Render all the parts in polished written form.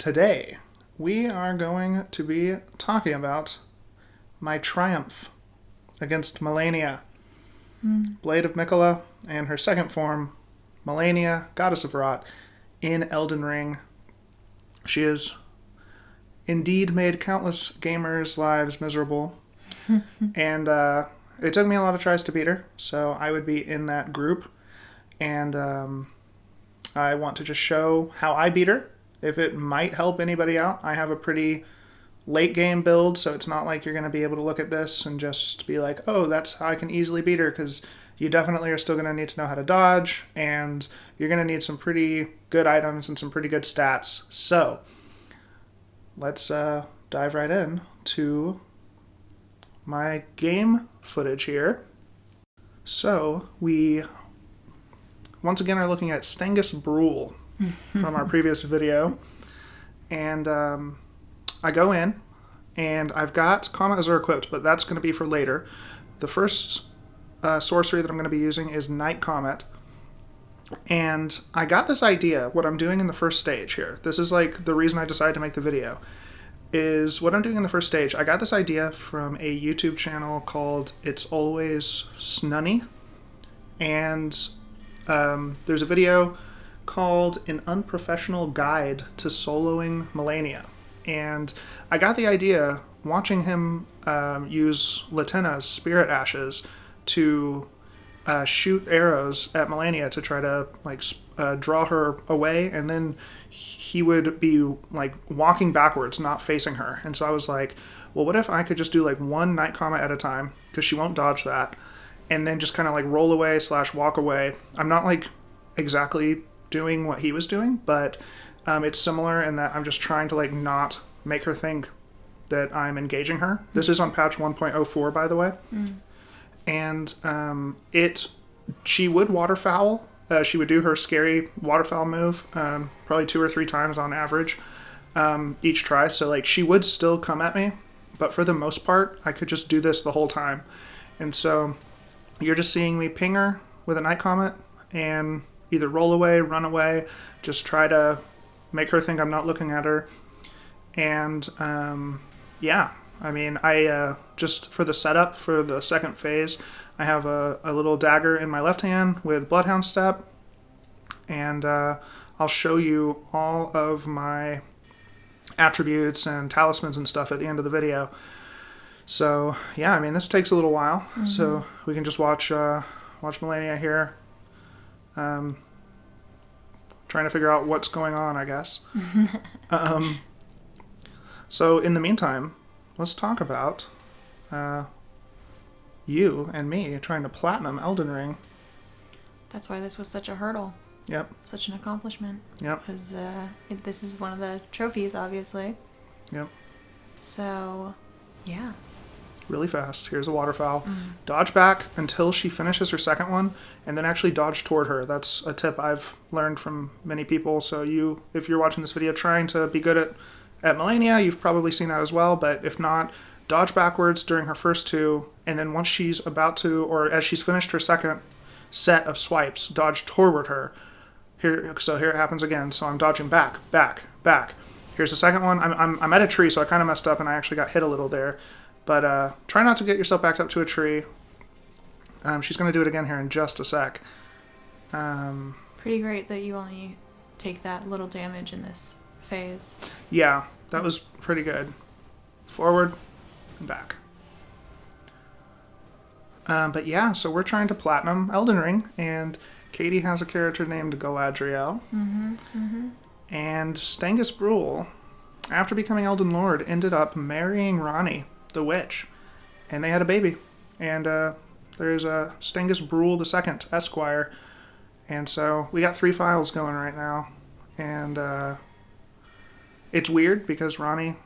today we are going to be talking about my triumph against Malenia, Blade of Mikola, and her second form, Malenia, Goddess of Rot, in Elden Ring. She has indeed made countless gamers' lives miserable, and it took me a lot of tries to beat her, so I would be in that group, and I want to just show how I beat her. If it might help anybody out, I have a pretty late game build, so it's not like you're going to be able to look at this and just be like, oh, that's how I can easily beat her, because you definitely are still going to need to know how to dodge, and you're going to need some pretty good items and some pretty good stats. So let's dive right in to my game footage here. So we once again are looking at Stengus Brule from our previous video, and I go in and I've got Kama Azur equipped, but that's going to be for later. The first sorcery that I'm going to be using is Night Comet, and I got this idea. What I'm doing in the first stage here, this is like the reason I decided to make the video, is what I'm doing in the first stage. I got this idea from a YouTube channel called It's Always Snunny, and there's a video called An Unprofessional Guide to Soloing Malenia. And I got the idea watching him use Latenna's spirit ashes to shoot arrows at Malenia to try to draw her away, and then he would be like walking backwards, not facing her. And so I was like, well, what if I could just do like one Night Comet at a time, because she won't dodge that, and then just kind of like roll away / walk away. I'm not like exactly doing what he was doing, but it's similar in that I'm just trying to like not make her think that I'm engaging her. This is on patch 1.04, by the way. And she would waterfowl. She would do her scary waterfowl move probably 2 or 3 times on average each try. So like she would still come at me, but for the most part I could just do this the whole time. And so you're just seeing me ping her with a Night Comet and either roll away, run away, just try to make her think I'm not looking at her. And yeah, I mean, I just for the setup for the second phase, I have a little dagger in my left hand with Bloodhound Step, and I'll show you all of my attributes and talismans and stuff at the end of the video. So yeah, I mean, this takes a little while, so we can just watch Malenia here, trying to figure out what's going on, I guess. So in the meantime, let's talk about you and me trying to platinum Elden Ring. That's why this was such a hurdle. Yep. Such an accomplishment. Yep. Because this is one of the trophies, obviously. Yep. So, yeah. Really fast. Here's a waterfowl. Dodge back until she finishes her second one, and then actually dodge toward her. That's a tip I've learned from many people. So if you're watching this video trying to be good at Malenia, you've probably seen that as well. But if not, dodge backwards during her first 2, and then once she's about to, or as she's finished her second set of swipes, dodge toward her. So here it happens again. So I'm dodging back, back, back. Here's the second one. I'm at a tree, so I kind of messed up, and I actually got hit a little there. But try not to get yourself backed up to a tree. She's going to do it again here in just a sec. Pretty great that you only take that little damage in this phase. Yeah, that was pretty good. Forward and back. But yeah, so we're trying to platinum Elden Ring, and Katie has a character named Galadriel. And Stengus Brule, after becoming Elden Lord, ended up marrying Ranni, the witch, and they had a baby. And there's a Stengus Brule II, Esquire, and so we got 3 files going right now. And it's weird because Ranni,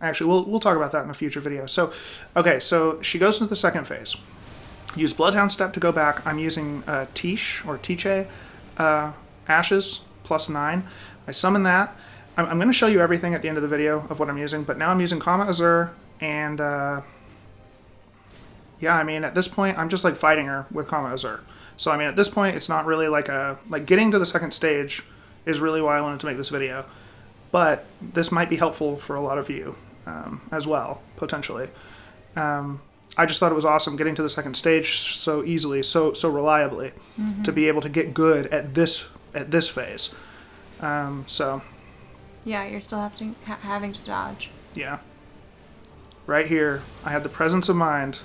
actually we'll talk about that in a future video. So okay, so she goes into the second phase. Use Bloodhound Step to go back. I'm using Tiche ashes +9. I summon that. I'm going to show you everything at the end of the video of what I'm using, but now I'm using Kama Azur, and yeah, I mean, at this point, I'm just like fighting her with Kama Azur. So I mean, at this point, it's not really like getting to the second stage is really why I wanted to make this video. but this might be helpful for a lot of you as well, potentially. I just thought it was awesome getting to the second stage so easily, so reliably, to be able to get good at this phase. So. Yeah, you're still having to dodge. Yeah. Right here, I had the presence of mind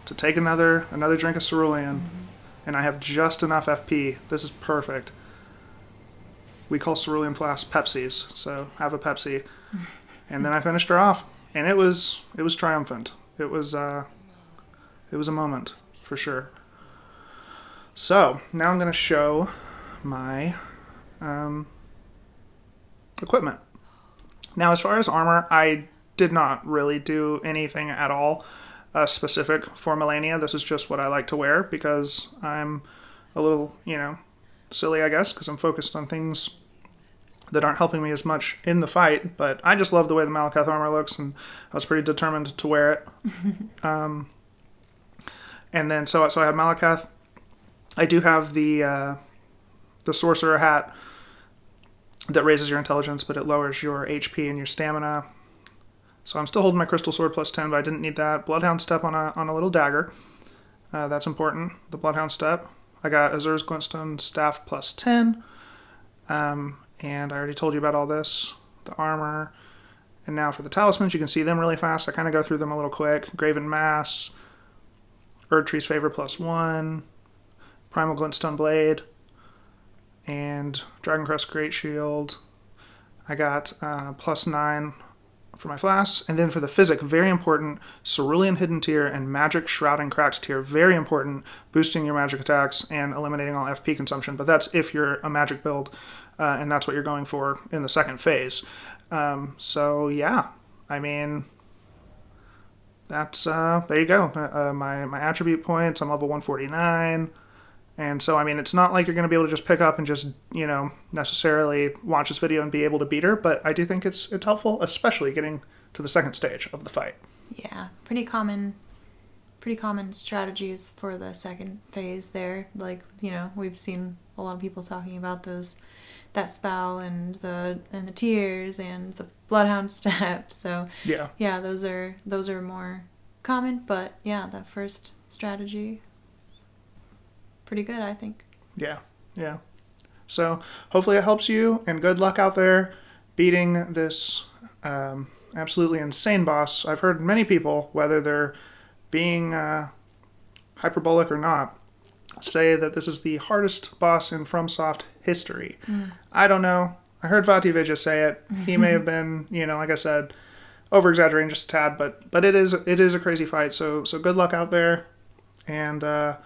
to take another drink of cerulean, and I have just enough FP. This is perfect. We call cerulean flasks Pepsis, so have a Pepsi. And then I finished her off, and it was triumphant. It was a moment for sure. So now I'm going to show my equipment. Now, as far as armor, I did not really do anything at all specific for Malenia. This is just what I like to wear because I'm a little, silly, I guess, because I'm focused on things that aren't helping me as much in the fight. But I just love the way the Malakath armor looks, and I was pretty determined to wear it. And then, so I have Malakath. I do have the Sorcerer hat that raises your intelligence, but it lowers your HP and your stamina. So I'm still holding my Crystal Sword plus 10, but I didn't need that. Bloodhound Step on a little dagger. That's important. The Bloodhound Step. I got Azur's Glintstone Staff plus 10. And I already told you about all this. The armor. And now for the talismans, you can see them really fast. I kind of go through them a little quick. Graven Mass. Erdtree's Favor plus 1. Primal Glintstone Blade. And Dragoncrest Great Shield. I got plus 9 for my flasks. And then for the physic, very important, Cerulean Hidden Tear and Magic Shrouding Cracked Tear. Very important, boosting your magic attacks and eliminating all FP consumption. But that's if you're a magic build, and that's what you're going for in the second phase. So yeah, I mean, that's, there you go. My attribute points, I'm level 149. And so, I mean, it's not like you're going to be able to just pick up and just, necessarily watch this video and be able to beat her, but I do think it's helpful, especially getting to the second stage of the fight. Yeah, pretty common strategies for the second phase there. Like, we've seen a lot of people talking about that spell and the tears and the Bloodhound Step. So yeah, those are more common, but yeah, that first strategy, pretty good, I think. Yeah. So hopefully it helps you, and good luck out there beating this absolutely insane boss. I've heard many people, whether they're being hyperbolic or not, say that this is the hardest boss in FromSoft history. I don't know. I heard Vativija say it. He may have been, like I said, over-exaggerating just a tad, but it is a crazy fight. So good luck out there, and I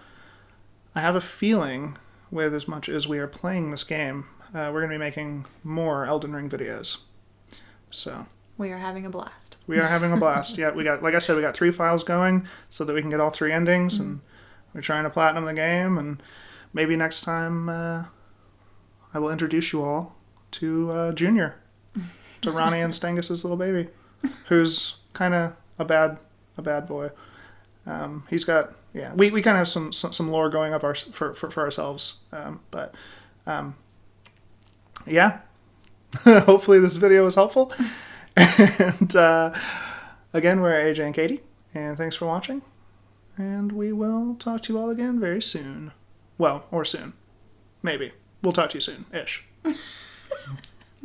have a feeling, with as much as we are playing this game, we're going to be making more Elden Ring videos. So we are having a blast. We are having a blast. Yeah, like I said, we got 3 files going so that we can get all 3 endings, and we're trying to platinum the game. And maybe next time I will introduce you all to Junior, to Ronnie and Stengus's little baby, who's kind of a bad boy. He's got, we kind of have some lore going up for ourselves. But hopefully this video was helpful. And again, we're AJ and Katie, and thanks for watching. And we will talk to you all again very soon. Well, or soon. Maybe. We'll talk to you soon-ish.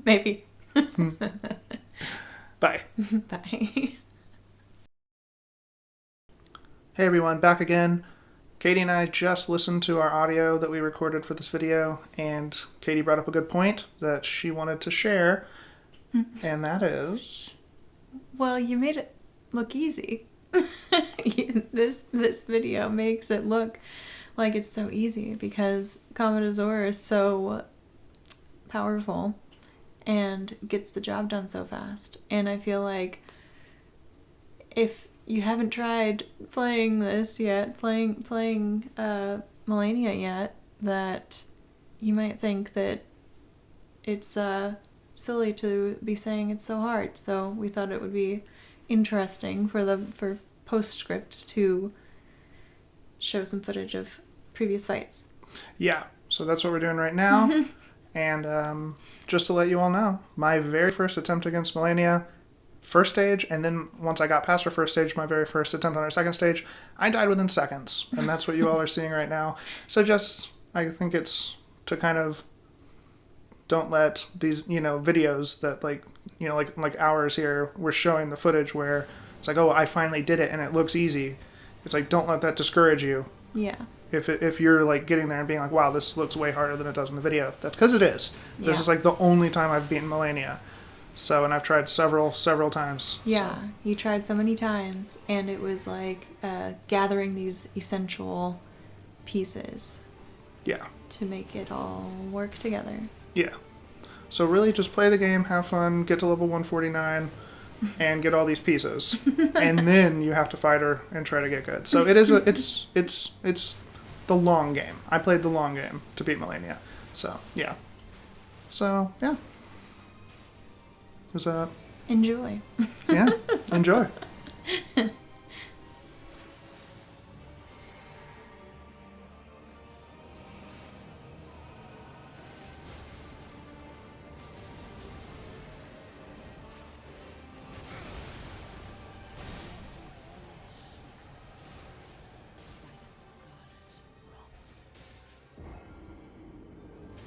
Maybe. Bye. Bye. Hey everyone, back again. Katie and I just listened to our audio that we recorded for this video, and Katie brought up a good point that she wanted to share, and that is... Well, you made it look easy. This video makes it look like it's so easy because Comet Azor is so powerful and gets the job done so fast. And I feel like if you haven't tried playing this yet, playing Malenia yet, that you might think that it's silly to be saying it's so hard. So we thought it would be interesting for postscript to show some footage of previous fights. Yeah, so that's what we're doing right now. And just to let you all know, my very first attempt against Malenia, first stage, and then once I got past her first stage, my very first attempt on her second stage, I died within seconds. And that's what you all are seeing right now. So I think it's to kind of don't let these, videos that like ours here, we're showing the footage where it's like, oh, I finally did it and it looks easy. It's like, don't let that discourage you. Yeah. If you're like getting there and being like, wow, this looks way harder than it does in the video. That's because it is. Yeah. This is like the only time I've beaten Malenia. So, and I've tried several times. Yeah, so. You tried so many times, and it was like gathering these essential pieces. Yeah. To make it all work together. Yeah. So really just play the game, have fun, get to level 149, and get all these pieces. And then you have to fight her and try to get good. So it is it's the long game. I played the long game to beat Malenia. So, yeah. Was that... Enjoy. Yeah, enjoy.